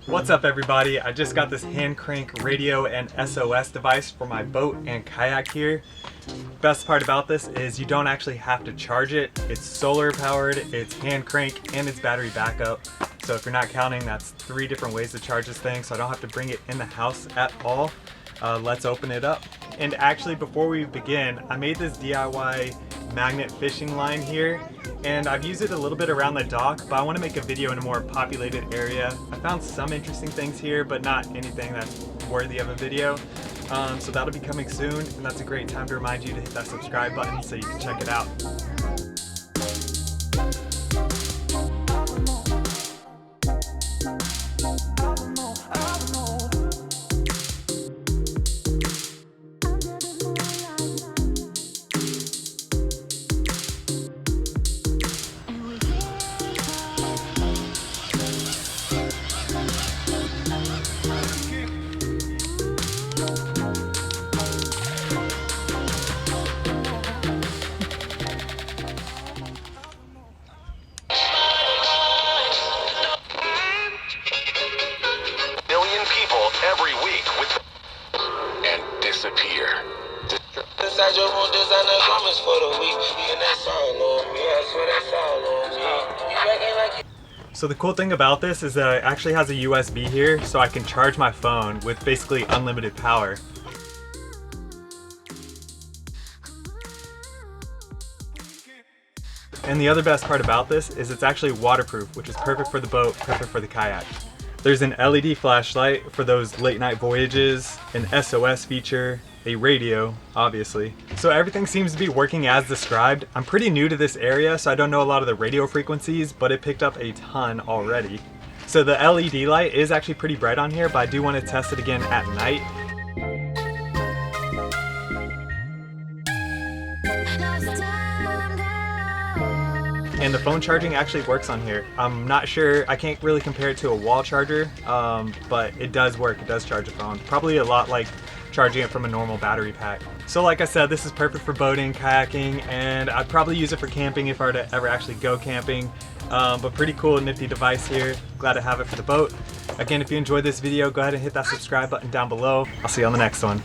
What's up everybody? I just got this hand crank radio and SOS device for my boat and kayak here. Best part about this is you don't actually have to charge it. It's solar powered, it's hand crank, and it's battery backup. So if you're not counting, that's 3 different ways to charge this thing, so I don't have to bring it in the house at all. Let's open it up. And actually, before we begin, I made this DIY magnet fishing line here, and I've used it a little bit around the dock, but I want to make a video in a more populated area. I found some interesting things here, but not anything that's worthy of a video. So that'll be coming soon, and that's a great time to remind you to hit that subscribe button so you can check it out. Every week with and disappear. Inside your room, designer garments for the week, and that's all on me. I swear that's all on me. You acting like you. So the cool thing about this is that it actually has a USB here, so I can charge my phone with basically unlimited power. And the other best part about this is it's actually waterproof, which is perfect for the boat, perfect for the kayak. There's an LED flashlight for those late night voyages, an SOS feature, a radio, obviously. So everything seems to be working as described. I'm pretty new to this area, so I don't know a lot of the radio frequencies, but it picked up a ton already. So the LED light is actually pretty bright on here, but I do want to test it again at night. And the phone charging actually works on here. I'm not sure, I can't really compare it to a wall charger, but it does work, it does charge a phone. Probably a lot like charging it from a normal battery pack. So like I said, this is perfect for boating, kayaking, and I'd probably use it for camping if I were to ever actually go camping. But pretty cool, nifty device here. Glad to have it for the boat. Again, if you enjoyed this video, go ahead and hit that subscribe button down below. I'll see you on the next one.